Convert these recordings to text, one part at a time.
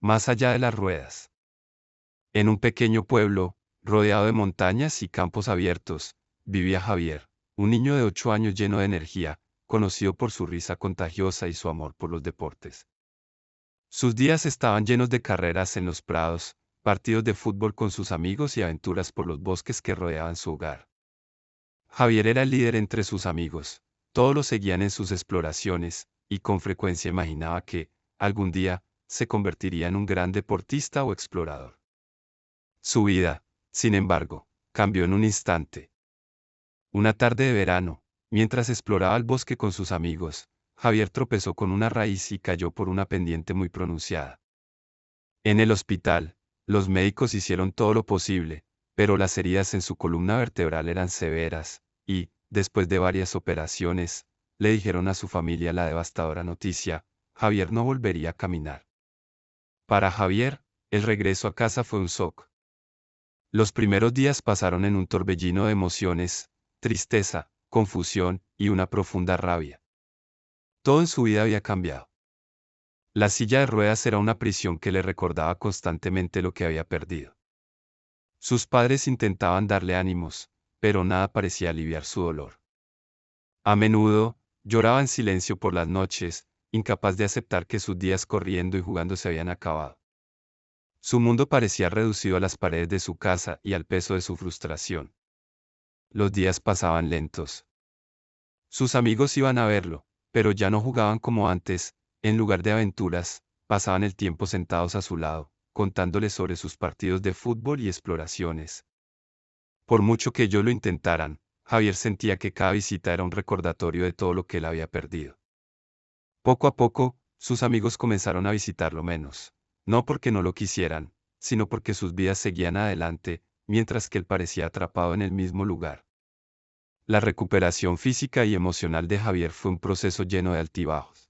Más allá de las ruedas. En un pequeño pueblo, rodeado de montañas y campos abiertos, vivía Javier, un niño de 8 años lleno de energía, conocido por su risa contagiosa y su amor por los deportes. Sus días estaban llenos de carreras en los prados, partidos de fútbol con sus amigos y aventuras por los bosques que rodeaban su hogar. Javier era el líder entre sus amigos, todos lo seguían en sus exploraciones, y con frecuencia imaginaba que, algún día, se convertiría en un gran deportista o explorador. Su vida, sin embargo, cambió en un instante. Una tarde de verano, mientras exploraba el bosque con sus amigos, Javier tropezó con una raíz y cayó por una pendiente muy pronunciada. En el hospital, los médicos hicieron todo lo posible, pero las heridas en su columna vertebral eran severas, y, después de varias operaciones, le dijeron a su familia la devastadora noticia: Javier no volvería a caminar. Para Javier, el regreso a casa fue un shock. Los primeros días pasaron en un torbellino de emociones, tristeza, confusión y una profunda rabia. Todo en su vida había cambiado. La silla de ruedas era una prisión que le recordaba constantemente lo que había perdido. Sus padres intentaban darle ánimos, pero nada parecía aliviar su dolor. A menudo, lloraba en silencio por las noches, incapaz de aceptar que sus días corriendo y jugando se habían acabado. Su mundo parecía reducido a las paredes de su casa y al peso de su frustración. Los días pasaban lentos. Sus amigos iban a verlo, pero ya no jugaban como antes. En lugar de aventuras, pasaban el tiempo sentados a su lado, contándole sobre sus partidos de fútbol y exploraciones. Por mucho que ellos lo intentaran, Javier sentía que cada visita era un recordatorio de todo lo que él había perdido. Poco a poco, sus amigos comenzaron a visitarlo menos, no porque no lo quisieran, sino porque sus vidas seguían adelante, mientras que él parecía atrapado en el mismo lugar. La recuperación física y emocional de Javier fue un proceso lleno de altibajos.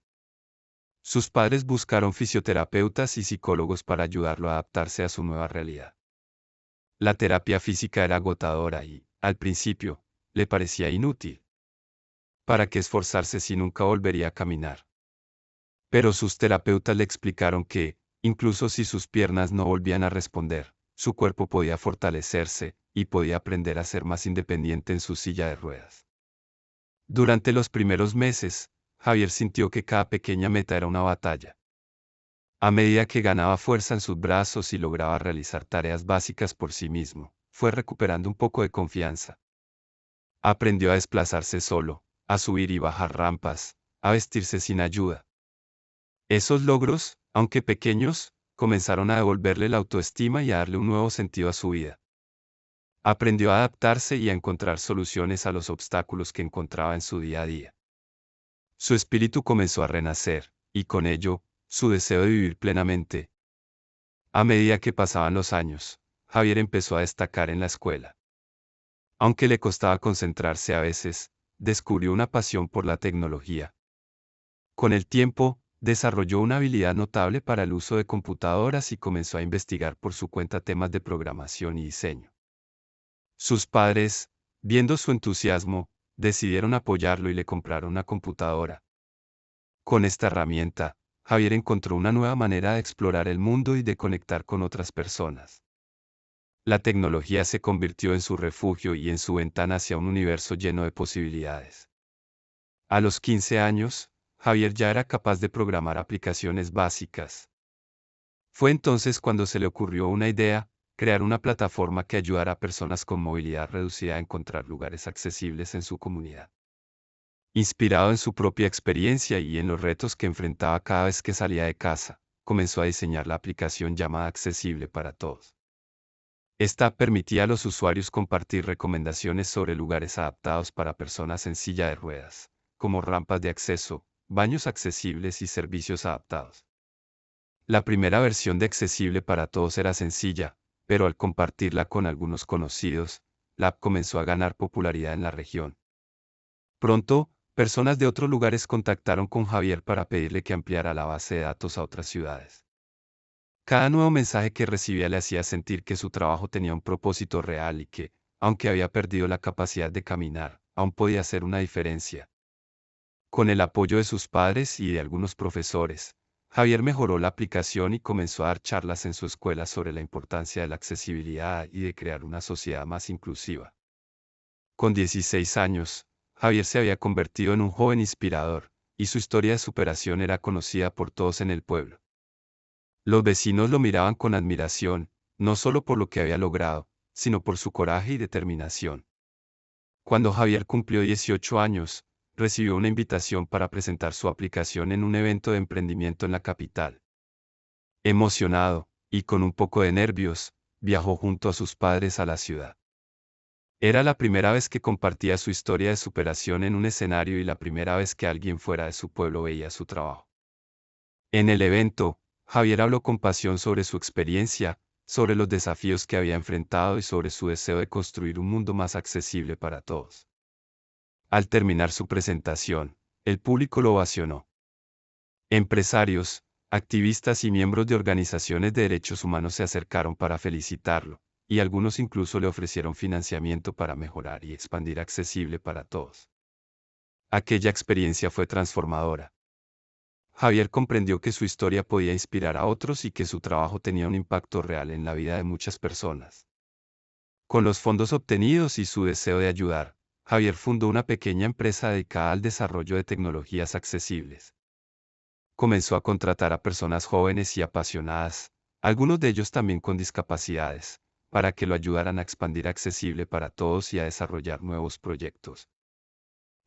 Sus padres buscaron fisioterapeutas y psicólogos para ayudarlo a adaptarse a su nueva realidad. La terapia física era agotadora y, al principio, le parecía inútil. ¿Para qué esforzarse si nunca volvería a caminar? Pero sus terapeutas le explicaron que, incluso si sus piernas no volvían a responder, su cuerpo podía fortalecerse y podía aprender a ser más independiente en su silla de ruedas. Durante los primeros meses, Javier sintió que cada pequeña meta era una batalla. A medida que ganaba fuerza en sus brazos y lograba realizar tareas básicas por sí mismo, fue recuperando un poco de confianza. Aprendió a desplazarse solo, a subir y bajar rampas, a vestirse sin ayuda. Esos logros, aunque pequeños, comenzaron a devolverle la autoestima y a darle un nuevo sentido a su vida. Aprendió a adaptarse y a encontrar soluciones a los obstáculos que encontraba en su día a día. Su espíritu comenzó a renacer, y con ello, su deseo de vivir plenamente. A medida que pasaban los años, Javier empezó a destacar en la escuela. Aunque le costaba concentrarse a veces, descubrió una pasión por la tecnología. Con el tiempo, desarrolló una habilidad notable para el uso de computadoras y comenzó a investigar por su cuenta temas de programación y diseño. Sus padres, viendo su entusiasmo, decidieron apoyarlo y le compraron una computadora. Con esta herramienta, Javier encontró una nueva manera de explorar el mundo y de conectar con otras personas. La tecnología se convirtió en su refugio y en su ventana hacia un universo lleno de posibilidades. A los 15 años, Javier ya era capaz de programar aplicaciones básicas. Fue entonces cuando se le ocurrió una idea: crear una plataforma que ayudara a personas con movilidad reducida a encontrar lugares accesibles en su comunidad. Inspirado en su propia experiencia y en los retos que enfrentaba cada vez que salía de casa, comenzó a diseñar la aplicación llamada Accesible para Todos. Esta permitía a los usuarios compartir recomendaciones sobre lugares adaptados para personas en silla de ruedas, como rampas de acceso, baños accesibles y servicios adaptados. La primera versión de Accesible para Todos era sencilla, pero al compartirla con algunos conocidos, la app comenzó a ganar popularidad en la región. Pronto, personas de otros lugares contactaron con Javier para pedirle que ampliara la base de datos a otras ciudades. Cada nuevo mensaje que recibía le hacía sentir que su trabajo tenía un propósito real y que, aunque había perdido la capacidad de caminar, aún podía hacer una diferencia. Con el apoyo de sus padres y de algunos profesores, Javier mejoró la aplicación y comenzó a dar charlas en su escuela sobre la importancia de la accesibilidad y de crear una sociedad más inclusiva. Con 16 años, Javier se había convertido en un joven inspirador, y su historia de superación era conocida por todos en el pueblo. Los vecinos lo miraban con admiración, no solo por lo que había logrado, sino por su coraje y determinación. Cuando Javier cumplió 18 años, recibió una invitación para presentar su aplicación en un evento de emprendimiento en la capital. Emocionado, y con un poco de nervios, viajó junto a sus padres a la ciudad. Era la primera vez que compartía su historia de superación en un escenario y la primera vez que alguien fuera de su pueblo veía su trabajo. En el evento, Javier habló con pasión sobre su experiencia, sobre los desafíos que había enfrentado y sobre su deseo de construir un mundo más accesible para todos. Al terminar su presentación, el público lo ovacionó. Empresarios, activistas y miembros de organizaciones de derechos humanos se acercaron para felicitarlo, y algunos incluso le ofrecieron financiamiento para mejorar y expandir accesible para todos. Aquella experiencia fue transformadora. Javier comprendió que su historia podía inspirar a otros y que su trabajo tenía un impacto real en la vida de muchas personas. Con los fondos obtenidos y su deseo de ayudar, Javier fundó una pequeña empresa dedicada al desarrollo de tecnologías accesibles. Comenzó a contratar a personas jóvenes y apasionadas, algunos de ellos también con discapacidades, para que lo ayudaran a expandir accesible para todos y a desarrollar nuevos proyectos.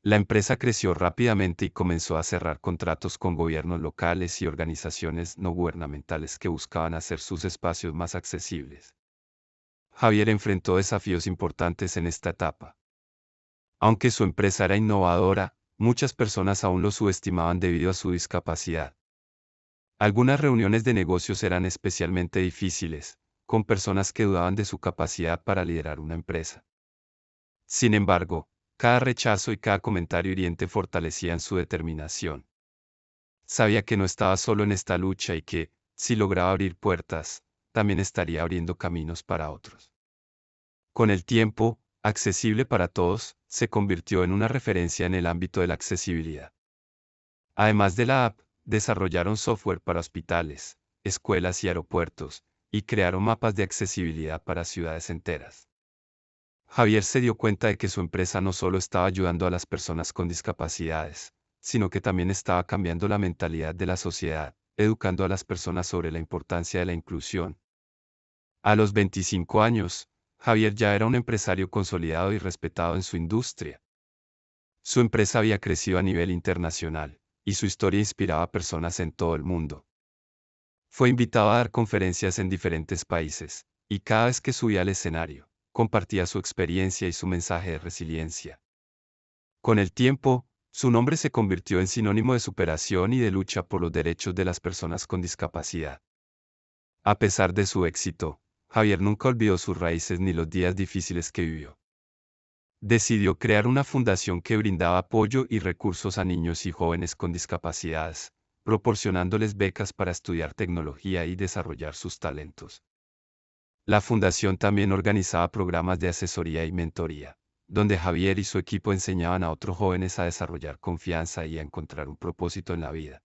La empresa creció rápidamente y comenzó a cerrar contratos con gobiernos locales y organizaciones no gubernamentales que buscaban hacer sus espacios más accesibles. Javier enfrentó desafíos importantes en esta etapa. Aunque su empresa era innovadora, muchas personas aún lo subestimaban debido a su discapacidad. Algunas reuniones de negocios eran especialmente difíciles, con personas que dudaban de su capacidad para liderar una empresa. Sin embargo, cada rechazo y cada comentario hiriente fortalecían su determinación. Sabía que no estaba solo en esta lucha y que, si lograba abrir puertas, también estaría abriendo caminos para otros. Con el tiempo, Accesible para Todos se convirtió en una referencia en el ámbito de la accesibilidad. Además de la app, desarrollaron software para hospitales, escuelas y aeropuertos, y crearon mapas de accesibilidad para ciudades enteras. Javier se dio cuenta de que su empresa no solo estaba ayudando a las personas con discapacidades, sino que también estaba cambiando la mentalidad de la sociedad, educando a las personas sobre la importancia de la inclusión. A los 25 años, Javier ya era un empresario consolidado y respetado en su industria. Su empresa había crecido a nivel internacional, y su historia inspiraba a personas en todo el mundo. Fue invitado a dar conferencias en diferentes países, y cada vez que subía al escenario, compartía su experiencia y su mensaje de resiliencia. Con el tiempo, su nombre se convirtió en sinónimo de superación y de lucha por los derechos de las personas con discapacidad. A pesar de su éxito, Javier nunca olvidó sus raíces ni los días difíciles que vivió. Decidió crear una fundación que brindaba apoyo y recursos a niños y jóvenes con discapacidades, proporcionándoles becas para estudiar tecnología y desarrollar sus talentos. La fundación también organizaba programas de asesoría y mentoría, donde Javier y su equipo enseñaban a otros jóvenes a desarrollar confianza y a encontrar un propósito en la vida.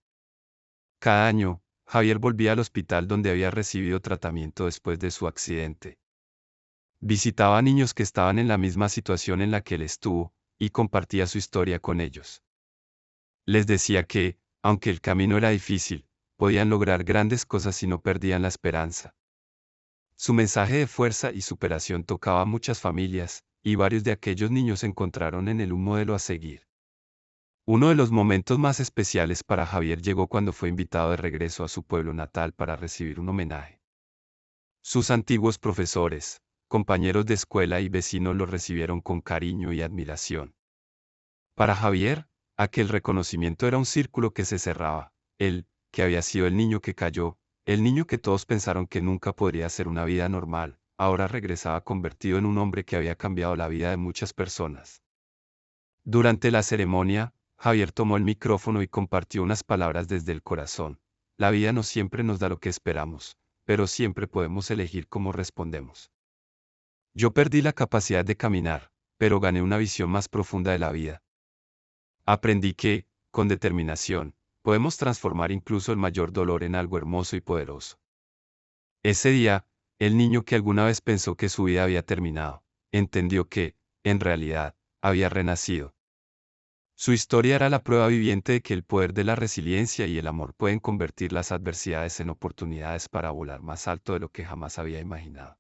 Cada año, Javier volvía al hospital donde había recibido tratamiento después de su accidente. Visitaba a niños que estaban en la misma situación en la que él estuvo, y compartía su historia con ellos. Les decía que, aunque el camino era difícil, podían lograr grandes cosas si no perdían la esperanza. Su mensaje de fuerza y superación tocaba a muchas familias, y varios de aquellos niños encontraron en él un modelo a seguir. Uno de los momentos más especiales para Javier llegó cuando fue invitado de regreso a su pueblo natal para recibir un homenaje. Sus antiguos profesores, compañeros de escuela y vecinos lo recibieron con cariño y admiración. Para Javier, aquel reconocimiento era un círculo que se cerraba. Él, que había sido el niño que cayó, el niño que todos pensaron que nunca podría hacer una vida normal, ahora regresaba convertido en un hombre que había cambiado la vida de muchas personas. Durante la ceremonia, Javier tomó el micrófono y compartió unas palabras desde el corazón. La vida no siempre nos da lo que esperamos, pero siempre podemos elegir cómo respondemos. Yo perdí la capacidad de caminar, pero gané una visión más profunda de la vida. Aprendí que, con determinación, Podemos transformar incluso el mayor dolor en algo hermoso y poderoso. Ese día, el niño que alguna vez pensó que su vida había terminado, entendió que, en realidad, había renacido. Su historia era la prueba viviente de que el poder de la resiliencia y el amor pueden convertir las adversidades en oportunidades para volar más alto de lo que jamás había imaginado.